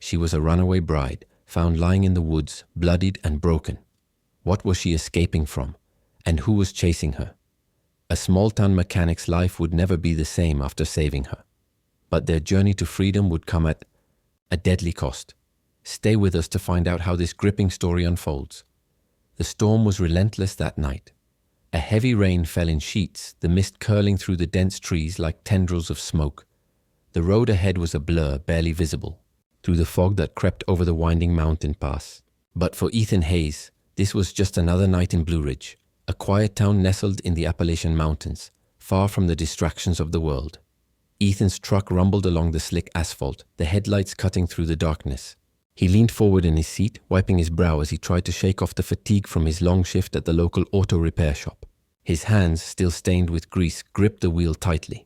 She was a runaway bride, found lying in the woods, bloodied and broken. What was she escaping from? And who was chasing her? A small-town mechanic's life would never be the same after saving her. But their journey to freedom would come at a deadly cost. Stay with us to find out how this gripping story unfolds. The storm was relentless that night. A heavy rain fell in sheets, the mist curling through the dense trees like tendrils of smoke. The road ahead was a blur, barely visible, through the fog that crept over the winding mountain pass. But for Ethan Hayes, this was just another night in Blue Ridge, a quiet town nestled in the Appalachian Mountains, far from the distractions of the world. Ethan's truck rumbled along the slick asphalt, the headlights cutting through the darkness. He leaned forward in his seat, wiping his brow as he tried to shake off the fatigue from his long shift at the local auto repair shop. His hands, still stained with grease, gripped the wheel tightly.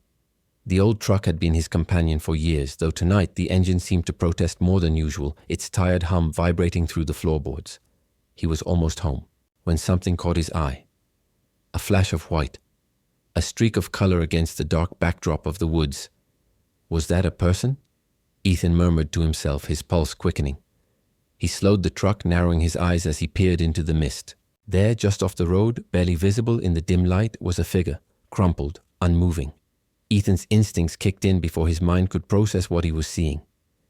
The old truck had been his companion for years, though tonight the engine seemed to protest more than usual, its tired hum vibrating through the floorboards. He was almost home, when something caught his eye. A flash of white, a streak of color against the dark backdrop of the woods. Was that a person? Ethan murmured to himself, his pulse quickening. He slowed the truck, narrowing his eyes as he peered into the mist. There, just off the road, barely visible in the dim light, was a figure, crumpled, unmoving. Ethan's instincts kicked in before his mind could process what he was seeing.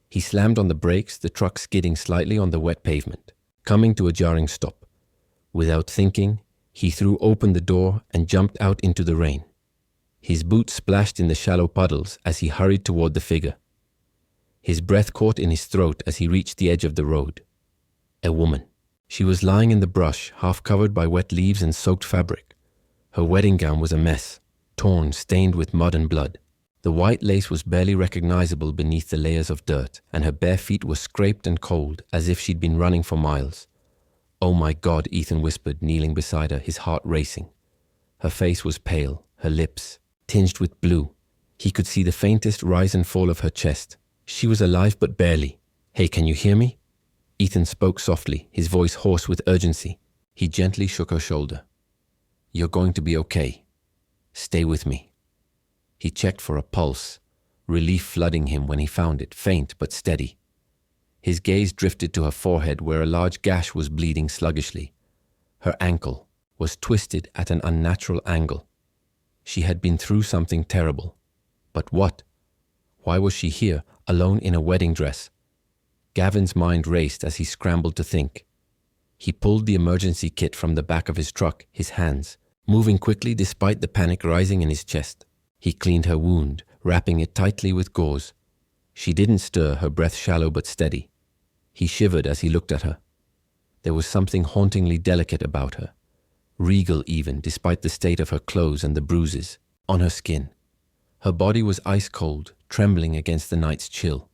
He slammed on the brakes, the truck skidding slightly on the wet pavement, coming to a jarring stop. Without thinking, he threw open the door and jumped out into the rain. His boots splashed in the shallow puddles as he hurried toward the figure. His breath caught in his throat as he reached the edge of the road. A woman. She was lying in the brush, half covered by wet leaves and soaked fabric. Her wedding gown was a mess, torn, stained with mud and blood. The white lace was barely recognizable beneath the layers of dirt, and her bare feet were scraped and cold, as if she'd been running for miles. "Oh my God," Ethan whispered, kneeling beside her, his heart racing. Her face was pale, her lips tinged with blue. He could see the faintest rise and fall of her chest. She was alive, but barely. "Hey, can you hear me?" Ethan spoke softly, his voice hoarse with urgency. He gently shook her shoulder. "You're going to be okay. Stay with me." He checked for a pulse, relief flooding him when he found it, faint but steady. His gaze drifted to her forehead where a large gash was bleeding sluggishly. Her ankle was twisted at an unnatural angle. She had been through something terrible. But what? Why was she here, alone in a wedding dress? Gavin's mind raced as he scrambled to think. He pulled the emergency kit from the back of his truck, his hands, moving quickly despite the panic rising in his chest. He cleaned her wound, wrapping it tightly with gauze. She didn't stir, her breath shallow but steady. He shivered as he looked at her. There was something hauntingly delicate about her, regal even, despite the state of her clothes and the bruises on her skin. Her body was ice cold, trembling against the night's chill.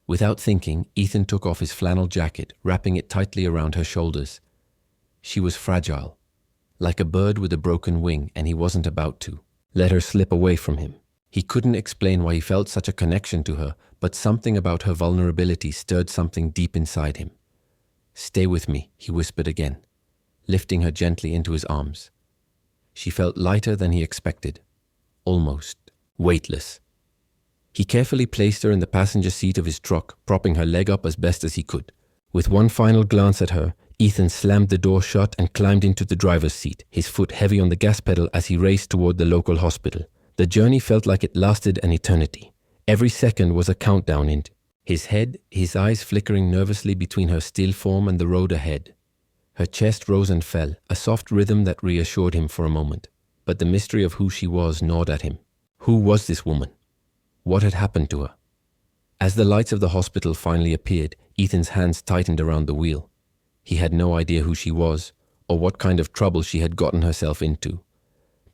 Without thinking, Ethan took off his flannel jacket, wrapping it tightly around her shoulders. She was fragile, like a bird with a broken wing, and he wasn't about to let her slip away from him. He couldn't explain why he felt such a connection to her, but something about her vulnerability stirred something deep inside him. "Stay with me," he whispered again, lifting her gently into his arms. She felt lighter than he expected, almost weightless. He carefully placed her in the passenger seat of his truck, propping her leg up as best as he could. With one final glance at her, Ethan slammed the door shut and climbed into the driver's seat, his foot heavy on the gas pedal as he raced toward the local hospital. The journey felt like it lasted an eternity. Every second was a countdown into his head, his eyes flickering nervously between her still form and the road ahead. Her chest rose and fell, a soft rhythm that reassured him for a moment. But the mystery of who she was gnawed at him. Who was this woman? What had happened to her? As the lights of the hospital finally appeared, Ethan's hands tightened around the wheel. He had no idea who she was, or what kind of trouble she had gotten herself into.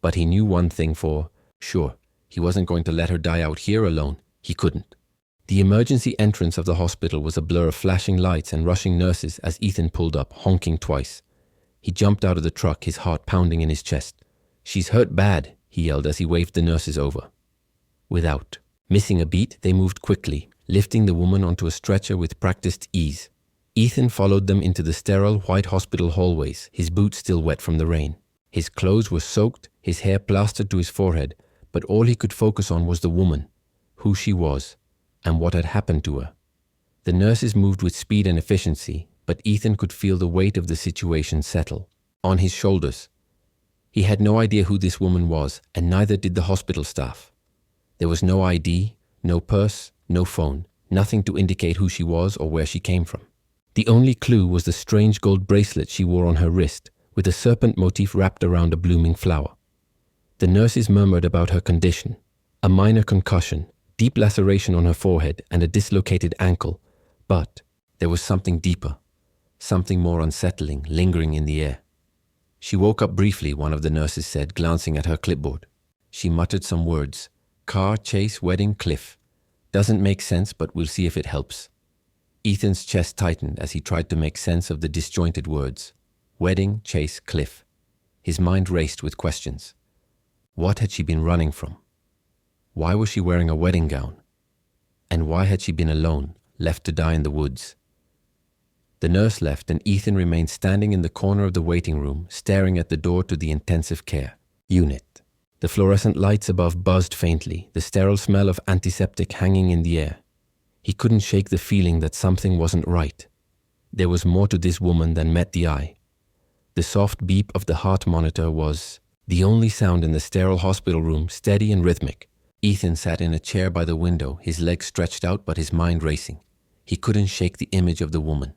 But he knew one thing for sure. He wasn't going to let her die out here alone. He couldn't. The emergency entrance of the hospital was a blur of flashing lights and rushing nurses as Ethan pulled up, honking twice. He jumped out of the truck, his heart pounding in his chest. "She's hurt bad," he yelled as he waved the nurses over. Without missing a beat, they moved quickly, lifting the woman onto a stretcher with practiced ease. Ethan followed them into the sterile white hospital hallways, his boots still wet from the rain. His clothes were soaked, his hair plastered to his forehead, but all he could focus on was the woman, who she was, and what had happened to her. The nurses moved with speed and efficiency, but Ethan could feel the weight of the situation settle on his shoulders. He had no idea who this woman was, and neither did the hospital staff. There was no ID, no purse, no phone, nothing to indicate who she was or where she came from. The only clue was the strange gold bracelet she wore on her wrist, with a serpent motif wrapped around a blooming flower. The nurses murmured about her condition: a minor concussion, deep laceration on her forehead, and a dislocated ankle. But there was something deeper, something more unsettling, lingering in the air. She woke up briefly, one of the nurses said, glancing at her clipboard. She muttered some words. Car, chase, wedding, cliff. Doesn't make sense, but we'll see if it helps. Ethan's chest tightened as he tried to make sense of the disjointed words. Wedding, chase, cliff. His mind raced with questions. What had she been running from? Why was she wearing a wedding gown? And why had she been alone, left to die in the woods? The nurse left, and Ethan remained standing in the corner of the waiting room, staring at the door to the intensive care unit. The fluorescent lights above buzzed faintly, the sterile smell of antiseptic hanging in the air. He couldn't shake the feeling that something wasn't right. There was more to this woman than met the eye. The soft beep of the heart monitor was the only sound in the sterile hospital room, steady and rhythmic. Ethan sat in a chair by the window, his legs stretched out but his mind racing. He couldn't shake the image of the woman,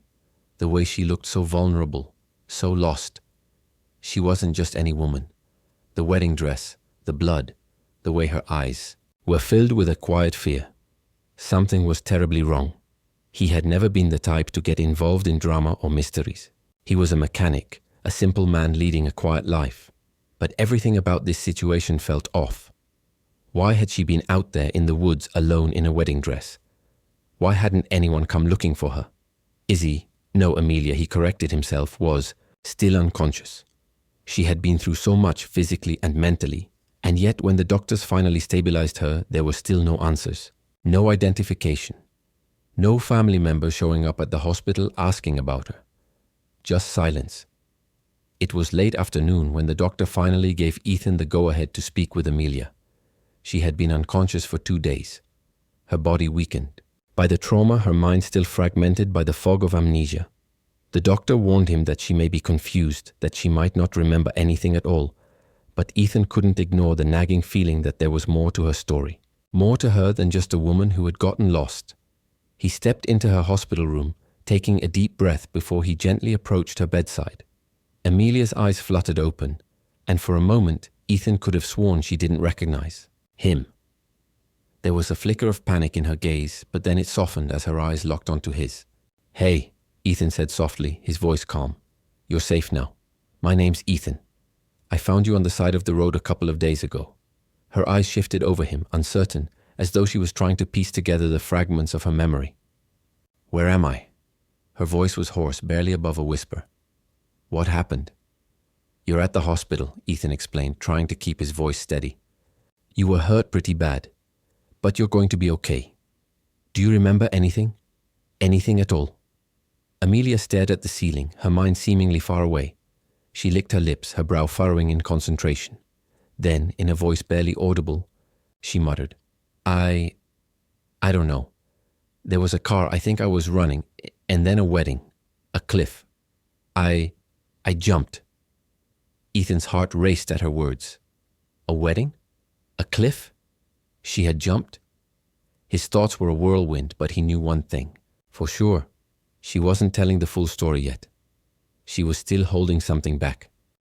the way she looked so vulnerable, so lost. She wasn't just any woman. The wedding dress, the blood, the way her eyes were filled with a quiet fear. Something was terribly wrong. He had never been the type to get involved in drama or mysteries. He was a mechanic, a simple man leading a quiet life. But everything about this situation felt off. Why had she been out there in the woods alone in a wedding dress? Why hadn't anyone come looking for her? Amelia, he corrected himself, was still unconscious. She had been through so much physically and mentally, and yet when the doctors finally stabilized her, there were still no answers, no identification, no family members showing up at the hospital asking about her. Just silence. It was late afternoon when the doctor finally gave Ethan the go-ahead to speak with Amelia. She had been unconscious for 2 days. Her body weakened. By the trauma, her mind still fragmented by the fog of amnesia. The doctor warned him that she may be confused, that she might not remember anything at all, but Ethan couldn't ignore the nagging feeling that there was more to her story, more to her than just a woman who had gotten lost. He stepped into her hospital room, taking a deep breath before he gently approached her bedside. Amelia's eyes fluttered open, and for a moment, Ethan could have sworn she didn't recognize him. There was a flicker of panic in her gaze, but then it softened as her eyes locked onto his. Hey, Ethan said softly, his voice calm. You're safe now. My name's Ethan. I found you on the side of the road a couple of days ago. Her eyes shifted over him, uncertain, as though she was trying to piece together the fragments of her memory. Where am I? Her voice was hoarse, barely above a whisper. What happened? You're at the hospital, Ethan explained, trying to keep his voice steady. You were hurt pretty bad, but you're going to be okay. Do you remember anything? Anything at all? Amelia stared at the ceiling, her mind seemingly far away. She licked her lips, her brow furrowing in concentration. Then, in a voice barely audible, she muttered, I don't know. There was a car, I think I was running, and then a wedding, a cliff. I jumped. Ethan's heart raced at her words. A wedding? A cliff? She had jumped? His thoughts were a whirlwind, but he knew one thing. For sure, she wasn't telling the full story yet. She was still holding something back.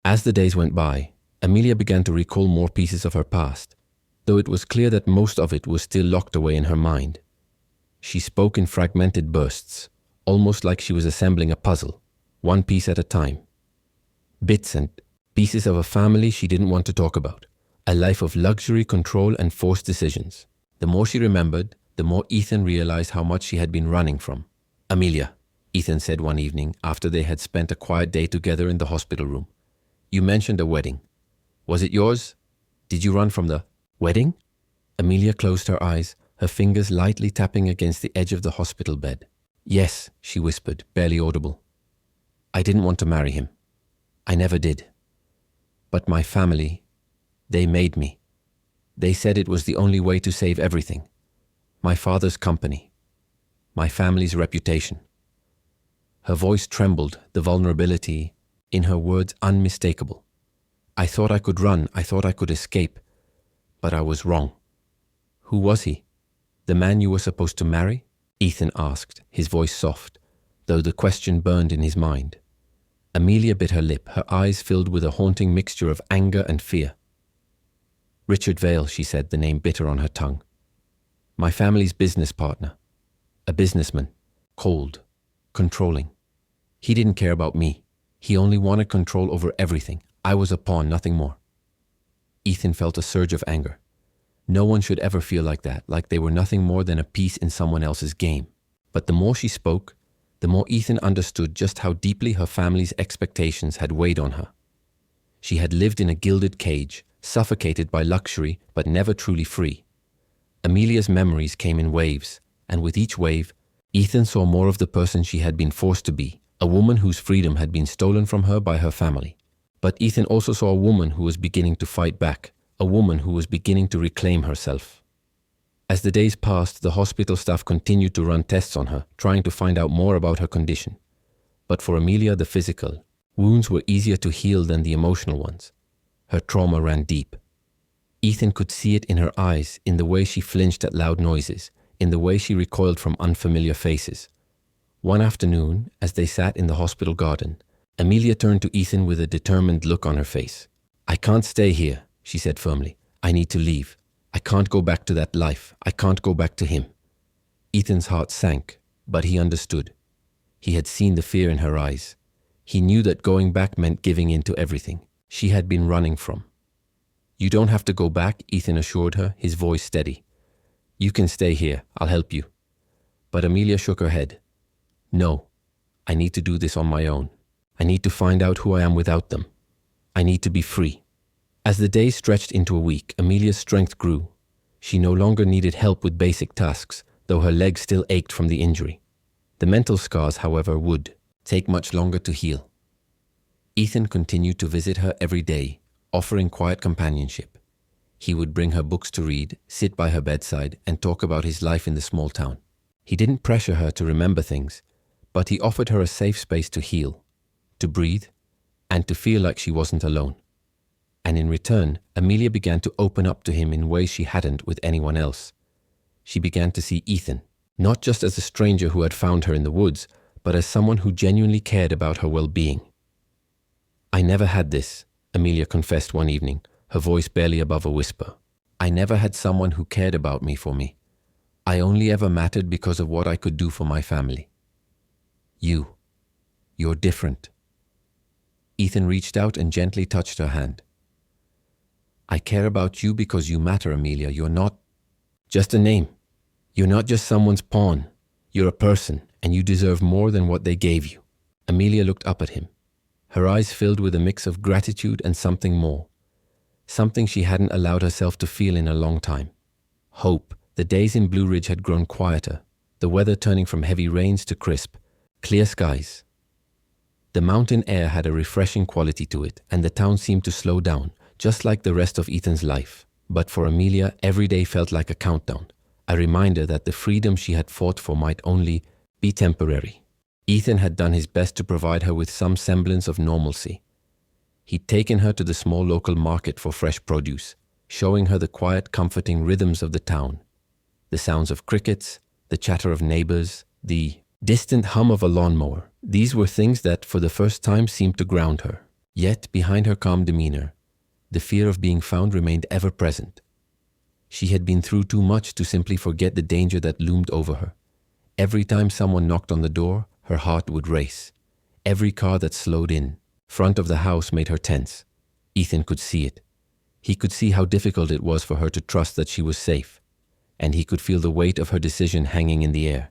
As the days went by, Amelia began to recall more pieces of her past, though it was clear that most of it was still locked away in her mind. She spoke in fragmented bursts, almost like she was assembling a puzzle, one piece at a time. Bits and pieces of a family she didn't want to talk about, a life of luxury, control, and forced decisions. The more she remembered, the more Ethan realized how much she had been running from. Amelia, Ethan said one evening after they had spent a quiet day together in the hospital room. You mentioned a wedding. Was it yours? Did you run from the wedding? Amelia closed her eyes, her fingers lightly tapping against the edge of the hospital bed. Yes, she whispered, barely audible. I didn't want to marry him. I never did. But my family, they made me. They said it was the only way to save everything. My father's company, my family's reputation. Her voice trembled, the vulnerability in her words unmistakable. I thought I could run, I thought I could escape, but I was wrong. Who was he? The man you were supposed to marry? Ethan asked, his voice soft, though the question burned in his mind. Amelia bit her lip, her eyes filled with a haunting mixture of anger and fear. Richard Vale, she said, the name bitter on her tongue. My family's business partner. A businessman. Cold. Controlling. He didn't care about me. He only wanted control over everything. I was a pawn, nothing more. Ethan felt a surge of anger. No one should ever feel like that, like they were nothing more than a piece in someone else's game. But the more she spoke, the more Ethan understood just how deeply her family's expectations had weighed on her. She had lived in a gilded cage, suffocated by luxury, but never truly free. Amelia's memories came in waves, and with each wave, Ethan saw more of the person she had been forced to be, a woman whose freedom had been stolen from her by her family. But Ethan also saw a woman who was beginning to fight back, a woman who was beginning to reclaim herself. As the days passed, the hospital staff continued to run tests on her, trying to find out more about her condition. But for Amelia, the physical wounds were easier to heal than the emotional ones. Her trauma ran deep. Ethan could see it in her eyes, in the way she flinched at loud noises, in the way she recoiled from unfamiliar faces. One afternoon, as they sat in the hospital garden, Amelia turned to Ethan with a determined look on her face. I can't stay here, she said firmly. I need to leave. I can't go back to that life. I can't go back to him. Ethan's heart sank, but he understood. He had seen the fear in her eyes. He knew that going back meant giving in to everything she had been running from. You don't have to go back, Ethan assured her, his voice steady. You can stay here. I'll help you. But Amelia shook her head. No, I need to do this on my own. I need to find out who I am without them. I need to be free. As the days stretched into a week, Amelia's strength grew. She no longer needed help with basic tasks, though her legs still ached from the injury. The mental scars, however, would take much longer to heal. Ethan continued to visit her every day, offering quiet companionship. He would bring her books to read, sit by her bedside, and talk about his life in the small town. He didn't pressure her to remember things, but he offered her a safe space to heal, to breathe, and to feel like she wasn't alone. And in return, Amelia began to open up to him in ways she hadn't with anyone else. She began to see Ethan, not just as a stranger who had found her in the woods, but as someone who genuinely cared about her well-being. I never had this, Amelia confessed one evening, her voice barely above a whisper. I never had someone who cared about me for me. I only ever mattered because of what I could do for my family. You're different. Ethan reached out and gently touched her hand. I care about you because you matter, Amelia. You're not just a name. You're not just someone's pawn. You're a person, and you deserve more than what they gave you. Amelia looked up at him, her eyes filled with a mix of gratitude and something more. Something she hadn't allowed herself to feel in a long time. Hope. The days in Blue Ridge had grown quieter, the weather turning from heavy rains to crisp, clear skies. The mountain air had a refreshing quality to it, and the town seemed to slow down, just like the rest of Ethan's life. But for Amelia, every day felt like a countdown, a reminder that the freedom she had fought for might only be temporary. Ethan had done his best to provide her with some semblance of normalcy. He'd taken her to the small local market for fresh produce, showing her the quiet, comforting rhythms of the town. The sounds of crickets, the chatter of neighbors, the distant hum of a lawnmower. These were things that, for the first time, seemed to ground her. Yet, behind her calm demeanor, the fear of being found remained ever present. She had been through too much to simply forget the danger that loomed over her. Every time someone knocked on the door, her heart would race. Every car that slowed in front of the house made her tense. Ethan could see it. He could see how difficult it was for her to trust that she was safe. And he could feel the weight of her decision hanging in the air.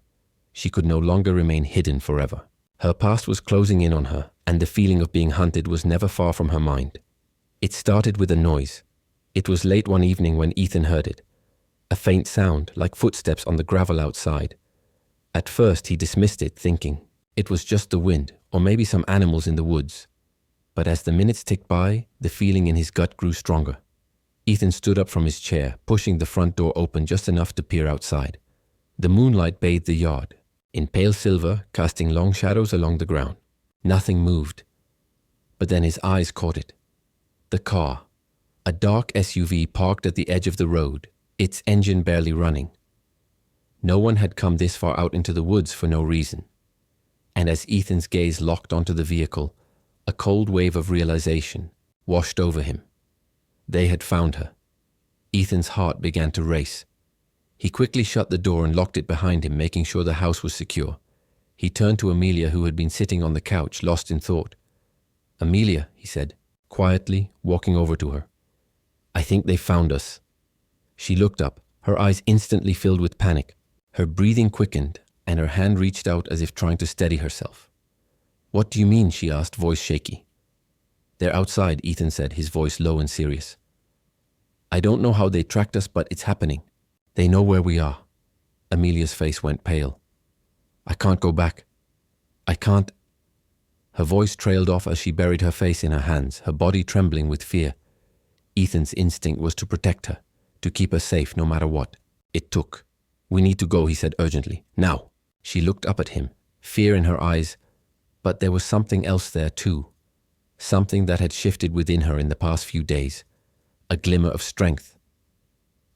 She could no longer remain hidden forever. Her past was closing in on her, and the feeling of being hunted was never far from her mind. It started with a noise. It was late one evening when Ethan heard it. A faint sound, like footsteps on the gravel outside. At first he dismissed it, thinking it was just the wind, or maybe some animals in the woods. But as the minutes ticked by, the feeling in his gut grew stronger. Ethan stood up from his chair, pushing the front door open just enough to peer outside. The moonlight bathed the yard, in pale silver, casting long shadows along the ground. Nothing moved. But then his eyes caught it. The car. A dark SUV parked at the edge of the road, its engine barely running. No one had come this far out into the woods for no reason. And as Ethan's gaze locked onto the vehicle, a cold wave of realization washed over him. They had found her. Ethan's heart began to race. He quickly shut the door and locked it behind him, making sure the house was secure. He turned to Amelia, who had been sitting on the couch, lost in thought. "Amelia," he said, quietly, walking over to her. "I think they found us." She looked up, her eyes instantly filled with panic. Her breathing quickened, and her hand reached out as if trying to steady herself. "What do you mean?" she asked, voice shaky. "They're outside," Ethan said, his voice low and serious. "I don't know how they tracked us, but it's happening. They know where we are." Amelia's face went pale. "I can't go back. I can't." Her voice trailed off as she buried her face in her hands, her body trembling with fear. Ethan's instinct was to protect her, to keep her safe no matter what. It took. "We need to go," he said urgently. "Now." She looked up at him, fear in her eyes, but there was something else there too. Something that had shifted within her in the past few days. A glimmer of strength.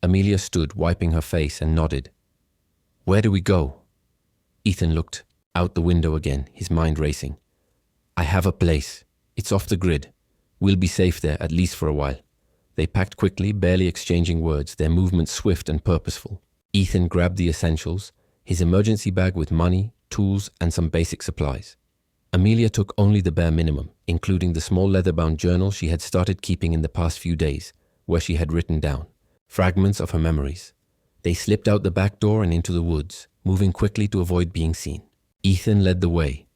Amelia stood, wiping her face, and nodded. "Where do we go?" Ethan looked out the window again, his mind racing. "I have a place. It's off the grid. We'll be safe there, at least for a while." They packed quickly, barely exchanging words, their movements swift and purposeful. Ethan grabbed the essentials, his emergency bag with money, tools, and some basic supplies. Amelia took only the bare minimum, including the small leather-bound journal she had started keeping in the past few days, where she had written down fragments of her memories. They slipped out the back door and into the woods, moving quickly to avoid being seen. Ethan led the way,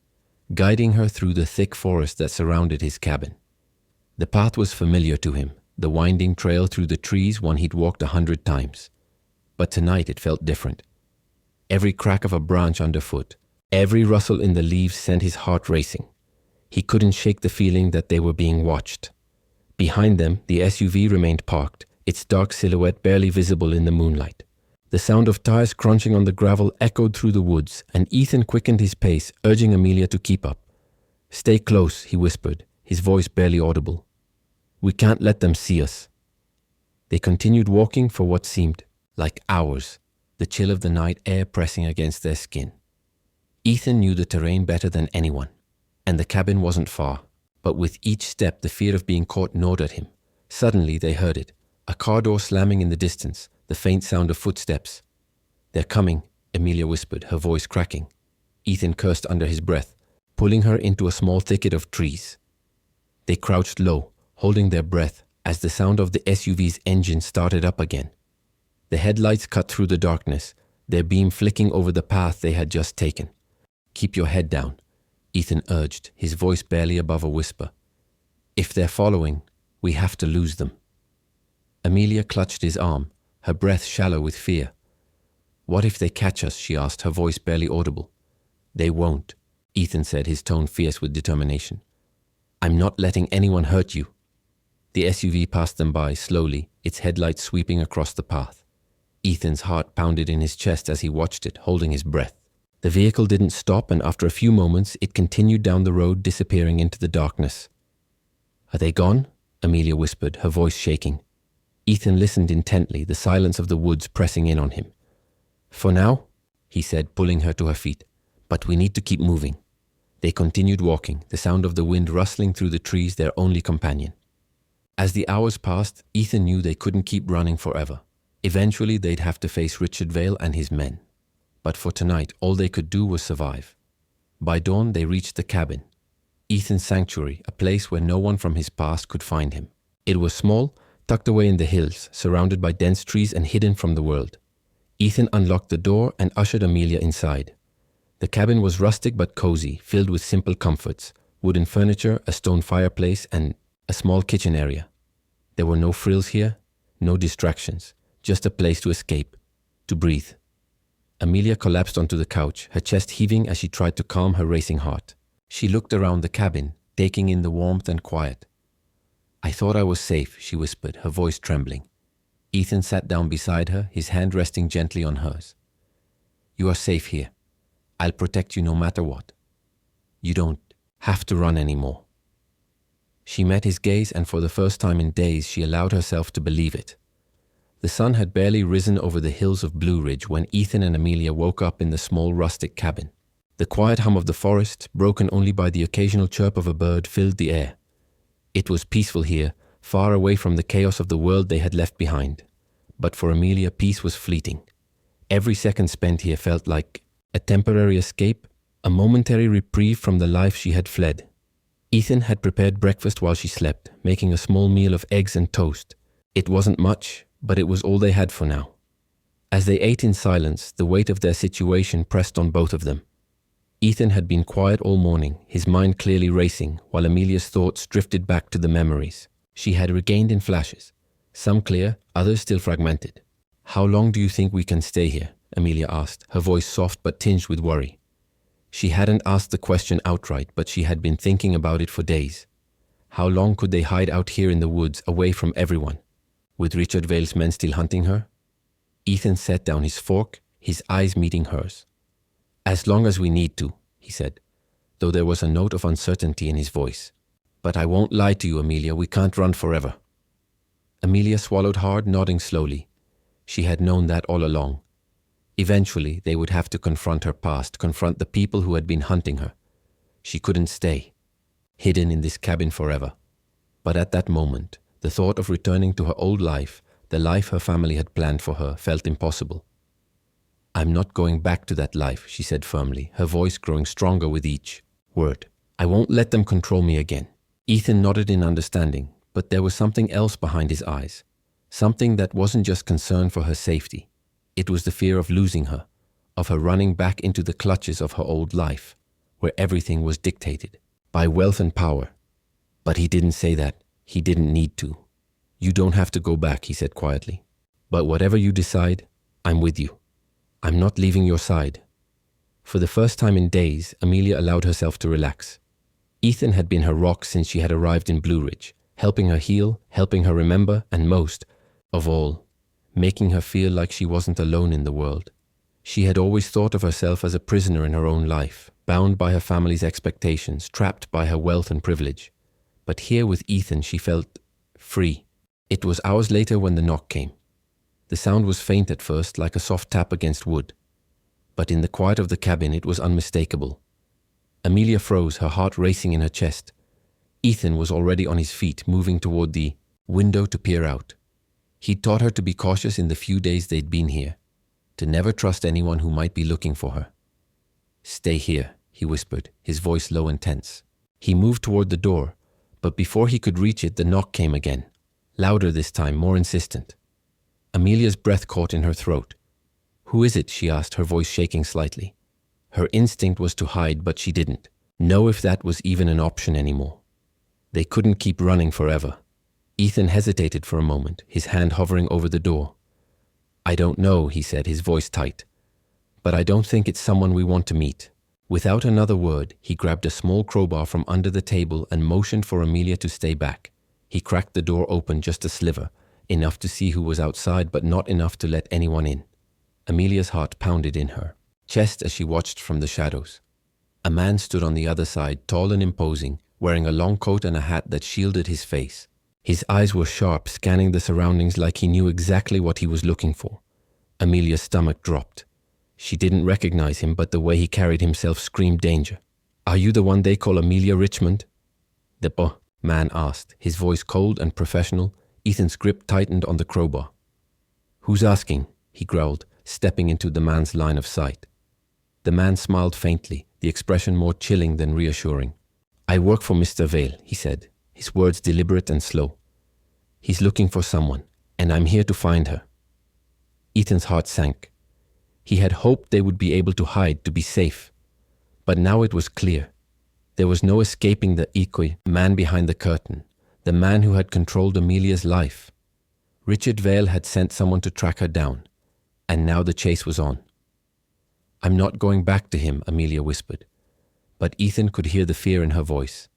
guiding her through the thick forest that surrounded his cabin. The path was familiar to him, the winding trail through the trees one he'd walked 100 times. But tonight it felt different. Every crack of a branch underfoot, every rustle in the leaves sent his heart racing. He couldn't shake the feeling that they were being watched. Behind them, the SUV remained parked, its dark silhouette barely visible in the moonlight. The sound of tires crunching on the gravel echoed through the woods, and Ethan quickened his pace, urging Amelia to keep up. "Stay close," he whispered, his voice barely audible. "We can't let them see us." They continued walking for what seemed like hours, the chill of the night air pressing against their skin. Ethan knew the terrain better than anyone, and the cabin wasn't far, but with each step the fear of being caught gnawed at him. Suddenly they heard it, a car door slamming in the distance, the faint sound of footsteps. "They're coming," Amelia whispered, her voice cracking. Ethan cursed under his breath, pulling her into a small thicket of trees. They crouched low, holding their breath as the sound of the SUV's engine started up again. The headlights cut through the darkness, their beam flicking over the path they had just taken. "Keep your head down," Ethan urged, his voice barely above a whisper. "If they're following, we have to lose them." Amelia clutched his arm, her breath shallow with fear. "What if they catch us?" she asked, her voice barely audible. "They won't," Ethan said, his tone fierce with determination. "I'm not letting anyone hurt you." The SUV passed them by slowly, its headlights sweeping across the path. Ethan's heart pounded in his chest as he watched it, holding his breath. The vehicle didn't stop, and after a few moments, it continued down the road, disappearing into the darkness. "Are they gone?" Amelia whispered, her voice shaking. Ethan listened intently, the silence of the woods pressing in on him. "For now," he said, pulling her to her feet, "but we need to keep moving." They continued walking, the sound of the wind rustling through the trees their only companion. As the hours passed, Ethan knew they couldn't keep running forever. Eventually, they'd have to face Richard Vale and his men. But for tonight, all they could do was survive. By dawn, they reached the cabin, Ethan's sanctuary, a place where no one from his past could find him. It was small, tucked away in the hills, surrounded by dense trees and hidden from the world. Ethan unlocked the door and ushered Amelia inside. The cabin was rustic but cozy, filled with simple comforts, wooden furniture, a stone fireplace, and a small kitchen area. There were no frills here, no distractions, just a place to escape, to breathe. Amelia collapsed onto the couch, her chest heaving as she tried to calm her racing heart. She looked around the cabin, taking in the warmth and quiet. "I thought I was safe," she whispered, her voice trembling. Ethan sat down beside her, his hand resting gently on hers. "You are safe here. I'll protect you no matter what. You don't have to run anymore." She met his gaze, and for the first time in days she allowed herself to believe it. The sun had barely risen over the hills of Blue Ridge when Ethan and Amelia woke up in the small rustic cabin. The quiet hum of the forest, broken only by the occasional chirp of a bird, filled the air. It was peaceful here, far away from the chaos of the world they had left behind. But for Amelia, peace was fleeting. Every second spent here felt like a temporary escape, a momentary reprieve from the life she had fled. Ethan had prepared breakfast while she slept, making a small meal of eggs and toast. It wasn't much, but it was all they had for now. As they ate in silence, the weight of their situation pressed on both of them. Ethan had been quiet all morning, his mind clearly racing, while Amelia's thoughts drifted back to the memories she had regained in flashes, some clear, others still fragmented. "How long do you think we can stay here?" Amelia asked, her voice soft but tinged with worry. She hadn't asked the question outright, but she had been thinking about it for days. How long could they hide out here in the woods, away from everyone, with Richard Vale's men still hunting her? Ethan set down his fork, his eyes meeting hers. "As long as we need to," he said, though there was a note of uncertainty in his voice. "But I won't lie to you, Amelia, we can't run forever." Amelia swallowed hard, nodding slowly. She had known that all along. Eventually, they would have to confront her past, confront the people who had been hunting her. She couldn't stay, hidden in this cabin forever. But at that moment, the thought of returning to her old life, the life her family had planned for her, felt impossible. "I'm not going back to that life," she said firmly, her voice growing stronger with each word. "I won't let them control me again." Ethan nodded in understanding, but there was something else behind his eyes. Something that wasn't just concern for her safety. It was the fear of losing her, of her running back into the clutches of her old life, where everything was dictated by wealth and power. But he didn't say that. He didn't need to. "You don't have to go back," he said quietly. "But whatever you decide, I'm with you. I'm not leaving your side." For the first time in days, Amelia allowed herself to relax. Ethan had been her rock since she had arrived in Blue Ridge, helping her heal, helping her remember, and most of all, making her feel like she wasn't alone in the world. She had always thought of herself as a prisoner in her own life, bound by her family's expectations, trapped by her wealth and privilege. But here with Ethan, she felt free. It was hours later when the knock came. The sound was faint at first, like a soft tap against wood. But in the quiet of the cabin, it was unmistakable. Amelia froze, her heart racing in her chest. Ethan was already on his feet, moving toward the window to peer out. He'd taught her to be cautious in the few days they'd been here, to never trust anyone who might be looking for her. "Stay here," he whispered, his voice low and tense. He moved toward the door, but before he could reach it, the knock came again, louder this time, more insistent. Amelia's breath caught in her throat. "Who is it?" she asked, her voice shaking slightly. Her instinct was to hide, but she didn't know if that was even an option anymore. They couldn't keep running forever. Ethan hesitated for a moment, his hand hovering over the door. "I don't know," he said, his voice tight. "But I don't think it's someone we want to meet." Without another word, he grabbed a small crowbar from under the table and motioned for Amelia to stay back. He cracked the door open just a sliver, enough to see who was outside, but not enough to let anyone in. Amelia's heart pounded in her chest as she watched from the shadows. A man stood on the other side, tall and imposing, wearing a long coat and a hat that shielded his face. His eyes were sharp, scanning the surroundings like he knew exactly what he was looking for. Amelia's stomach dropped. She didn't recognize him, but the way he carried himself screamed danger. "Are you the one they call Amelia Richmond?" The man asked, his voice cold and professional. Ethan's grip tightened on the crowbar. "Who's asking?" he growled, stepping into the man's line of sight. The man smiled faintly, the expression more chilling than reassuring. "I work for Mr. Vale," he said, his words deliberate and slow. "He's looking for someone, and I'm here to find her." Ethan's heart sank. He had hoped they would be able to hide, to be safe. But now it was clear. There was no escaping the man behind the curtain, the man who had controlled Amelia's life. Richard Vale had sent someone to track her down, and now the chase was on. "I'm not going back to him," Amelia whispered, but Ethan could hear the fear in her voice.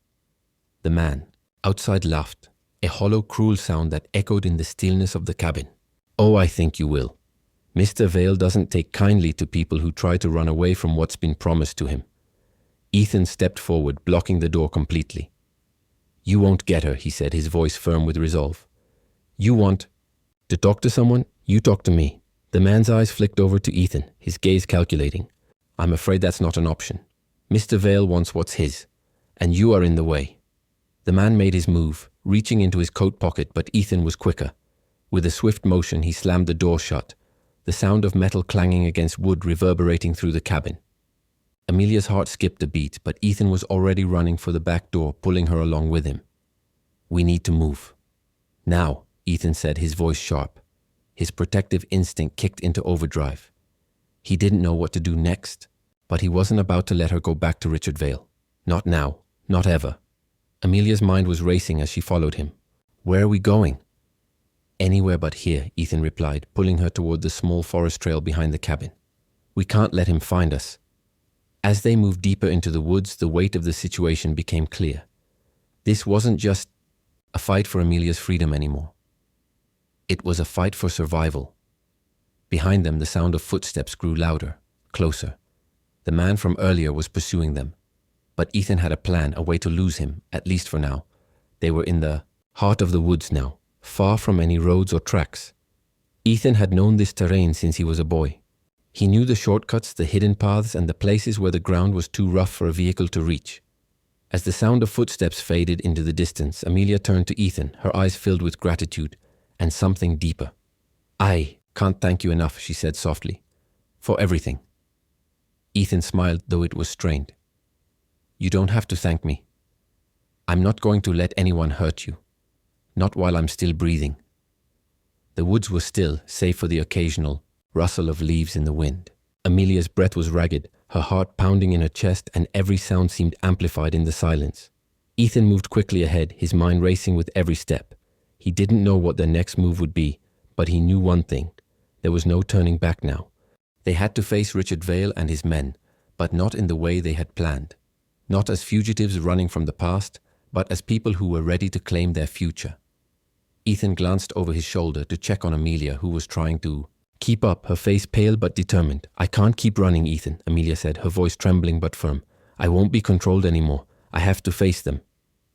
The man outside laughed, a hollow, cruel sound that echoed in the stillness of the cabin. "Oh, I think you will." Mr. Vale doesn't take kindly to people who try to run away from what's been promised to him. Ethan stepped forward, blocking the door completely. You won't get her, he said, his voice firm with resolve. You want to talk to someone? You talk to me. The man's eyes flicked over to Ethan, his gaze calculating. I'm afraid that's not an option. Mr. Vale wants what's his, and you are in the way. The man made his move, reaching into his coat pocket, but Ethan was quicker. With a swift motion, he slammed the door shut, the sound of metal clanging against wood reverberating through the cabin. Amelia's heart skipped a beat, but Ethan was already running for the back door, pulling her along with him. We need to move. Now, Ethan said, his voice sharp. His protective instinct kicked into overdrive. He didn't know what to do next, but he wasn't about to let her go back to Richard Vale. Not now, not ever. Amelia's mind was racing as she followed him. Where are we going? Anywhere but here, Ethan replied, pulling her toward the small forest trail behind the cabin. We can't let him find us. As they moved deeper into the woods, the weight of the situation became clear. This wasn't just a fight for Amelia's freedom anymore. It was a fight for survival. Behind them, the sound of footsteps grew louder, closer. The man from earlier was pursuing them. But Ethan had a plan, a way to lose him, at least for now. They were in the heart of the woods now, far from any roads or tracks. Ethan had known this terrain since he was a boy. He knew the shortcuts, the hidden paths, and the places where the ground was too rough for a vehicle to reach. As the sound of footsteps faded into the distance, Amelia turned to Ethan, her eyes filled with gratitude and something deeper. I can't thank you enough, she said softly, for everything. Ethan smiled, though it was strained. You don't have to thank me. I'm not going to let anyone hurt you. Not while I'm still breathing. The woods were still, save for the occasional rustle of leaves in the wind. Amelia's breath was ragged, her heart pounding in her chest, and every sound seemed amplified in the silence. Ethan moved quickly ahead, his mind racing with every step. He didn't know what their next move would be, but he knew one thing. There was no turning back now. They had to face Richard Vale and his men, but not in the way they had planned. Not as fugitives running from the past, but as people who were ready to claim their future. Ethan glanced over his shoulder to check on Amelia, who was trying to keep up, her face pale but determined. I can't keep running, Ethan, Amelia said, her voice trembling but firm. I won't be controlled anymore. I have to face them.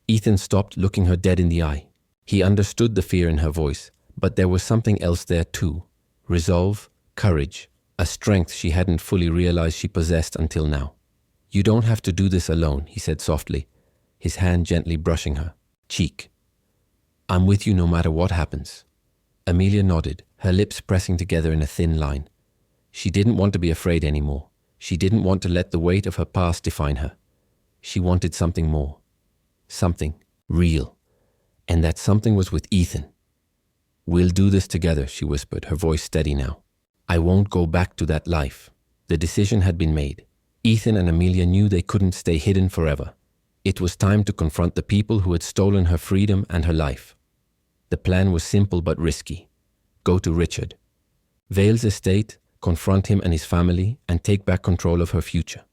Ethan stopped, looking her dead in the eye. He understood the fear in her voice, but there was something else there too. Resolve, courage, a strength she hadn't fully realized she possessed until now. You don't have to do this alone, he said softly, his hand gently brushing her cheek. I'm with you no matter what happens. Amelia nodded, her lips pressing together in a thin line. She didn't want to be afraid anymore. She didn't want to let the weight of her past define her. She wanted something more. Something real. And that something was with Ethan. We'll do this together, she whispered, her voice steady now. I won't go back to that life. The decision had been made. Ethan and Amelia knew they couldn't stay hidden forever. It was time to confront the people who had stolen her freedom and her life. The plan was simple but risky. Go to Richard Vale's estate, confront him and his family, and take back control of her future.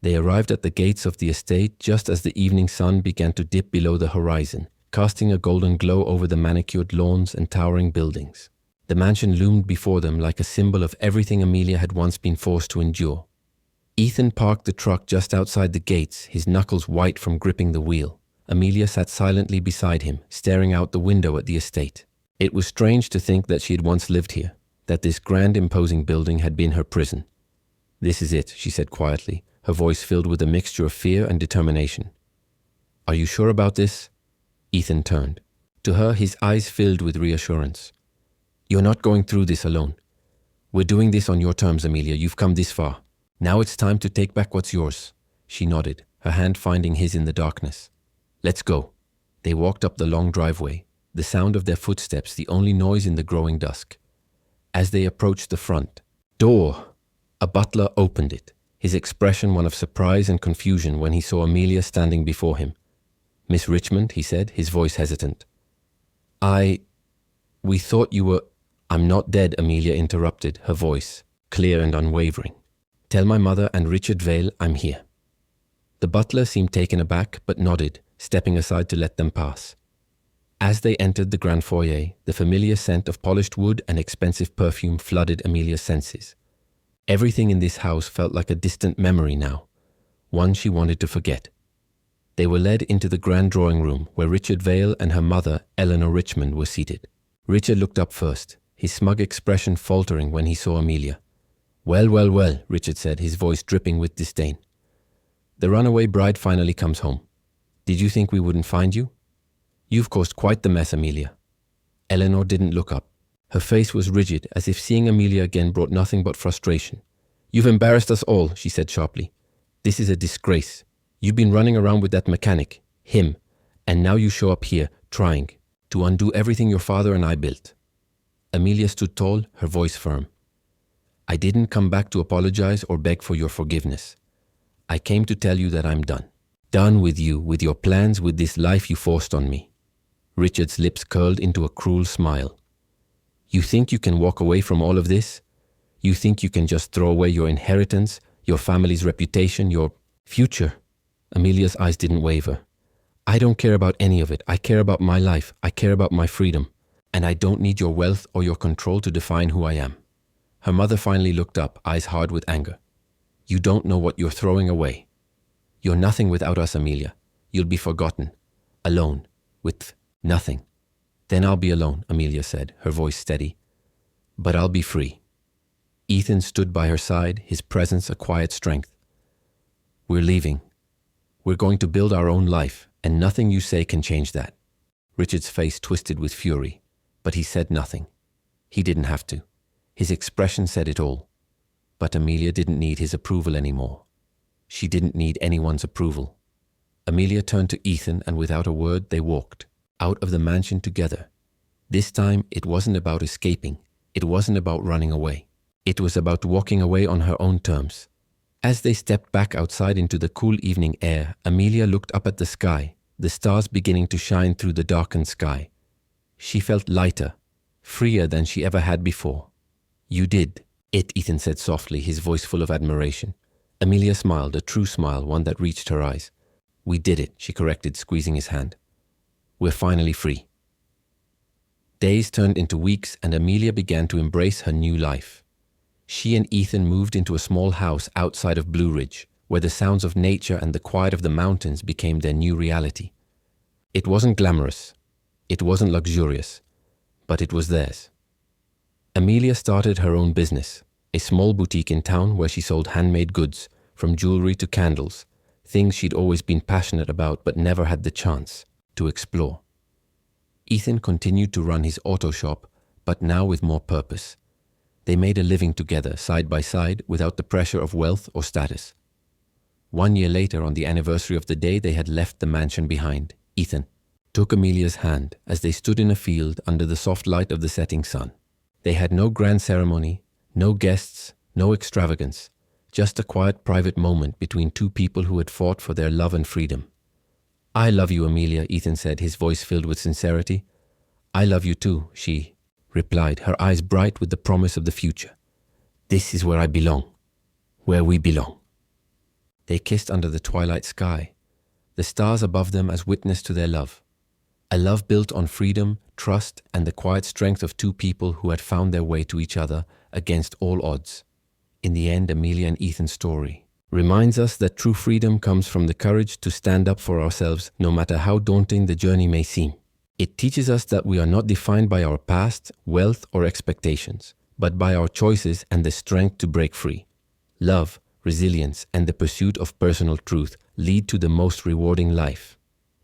They arrived at the gates of the estate just as the evening sun began to dip below the horizon, casting a golden glow over the manicured lawns and towering buildings. The mansion loomed before them like a symbol of everything Amelia had once been forced to endure. Ethan parked the truck just outside the gates, his knuckles white from gripping the wheel. Amelia sat silently beside him, staring out the window at the estate. It was strange to think that she had once lived here, that this grand imposing building had been her prison. This is it, she said quietly, her voice filled with a mixture of fear and determination. Are you sure about this? Ethan turned. To her, his eyes filled with reassurance. You're not going through this alone. We're doing this on your terms, Amelia. You've come this far. Now it's time to take back what's yours. She nodded, her hand finding his in the darkness. Let's go. They walked up the long driveway, the sound of their footsteps the only noise in the growing dusk. As they approached the front door, a butler opened it, his expression one of surprise and confusion when he saw Amelia standing before him. Miss Richmond, he said, his voice hesitant. We thought you were... I'm not dead, Amelia interrupted, her voice clear and unwavering. Tell my mother and Richard Vale I'm here. The butler seemed taken aback but nodded, stepping aside to let them pass. As they entered the grand foyer, the familiar scent of polished wood and expensive perfume flooded Amelia's senses. Everything in this house felt like a distant memory now, one she wanted to forget. They were led into the grand drawing room where Richard Vale and her mother, Eleanor Richmond, were seated. Richard looked up first, his smug expression faltering when he saw Amelia. "Well, well, well," Richard said, his voice dripping with disdain. "The runaway bride finally comes home. Did you think we wouldn't find you? You've caused quite the mess, Amelia." Eleanor didn't look up. Her face was rigid, as if seeing Amelia again brought nothing but frustration. "You've embarrassed us all," she said sharply. "This is a disgrace. You've been running around with that mechanic, him, and now you show up here, trying to undo everything your father and I built." Amelia stood tall, her voice firm. "I didn't come back to apologize or beg for your forgiveness. I came to tell you that I'm done. Done with you, with your plans, with this life you forced on me." Richard's lips curled into a cruel smile. "You think you can walk away from all of this? You think you can just throw away your inheritance, your family's reputation, your future?" Amelia's eyes didn't waver. "I don't care about any of it. I care about my life. I care about my freedom. And I don't need your wealth or your control to define who I am." Her mother finally looked up, eyes hard with anger. "You don't know what you're throwing away. You're nothing without us, Amelia. You'll be forgotten, alone, with nothing." "Then I'll be alone," Amelia said, her voice steady. "But I'll be free." Ethan stood by her side, his presence a quiet strength. "We're leaving. We're going to build our own life, and nothing you say can change that." Richard's face twisted with fury, but he said nothing. He didn't have to. His expression said it all. But Amelia didn't need his approval anymore. She didn't need anyone's approval. Amelia turned to Ethan, and without a word they walked out of the mansion together. This time it wasn't about escaping. It wasn't about running away. It was about walking away on her own terms. As they stepped back outside into the cool evening air, Amelia looked up at the sky, the stars beginning to shine through the darkened sky. She felt lighter, freer than she ever had before. "You did it," Ethan said softly, his voice full of admiration. Amelia smiled, a true smile, one that reached her eyes. "We did it," she corrected, squeezing his hand. "We're finally free." Days turned into weeks, and Amelia began to embrace her new life. She and Ethan moved into a small house outside of Blue Ridge, where the sounds of nature and the quiet of the mountains became their new reality. It wasn't glamorous. It wasn't luxurious. But it was theirs. Amelia started her own business, a small boutique in town where she sold handmade goods, from jewelry to candles, things she'd always been passionate about but never had the chance to explore. Ethan continued to run his auto shop, but now with more purpose. They made a living together, side by side, without the pressure of wealth or status. 1 year later, on the anniversary of the day they had left the mansion behind, Ethan took Amelia's hand as they stood in a field under the soft light of the setting sun. They had no grand ceremony, no guests, no extravagance, just a quiet private moment between two people who had fought for their love and freedom. "I love you, Amelia," Ethan said, his voice filled with sincerity. "I love you too," she replied, her eyes bright with the promise of the future. "This is where I belong, where we belong." They kissed under the twilight sky, the stars above them as witness to their love. A love built on freedom, trust, and the quiet strength of two people who had found their way to each other against all odds. In the end, Amelia and Ethan's story reminds us that true freedom comes from the courage to stand up for ourselves, no matter how daunting the journey may seem. It teaches us that we are not defined by our past, wealth, or expectations, but by our choices and the strength to break free. Love, resilience, and the pursuit of personal truth lead to the most rewarding life.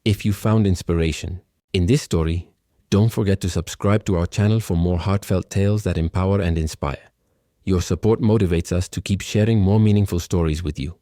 If you found inspiration in this story, don't forget to subscribe to our channel for more heartfelt tales that empower and inspire. Your support motivates us to keep sharing more meaningful stories with you.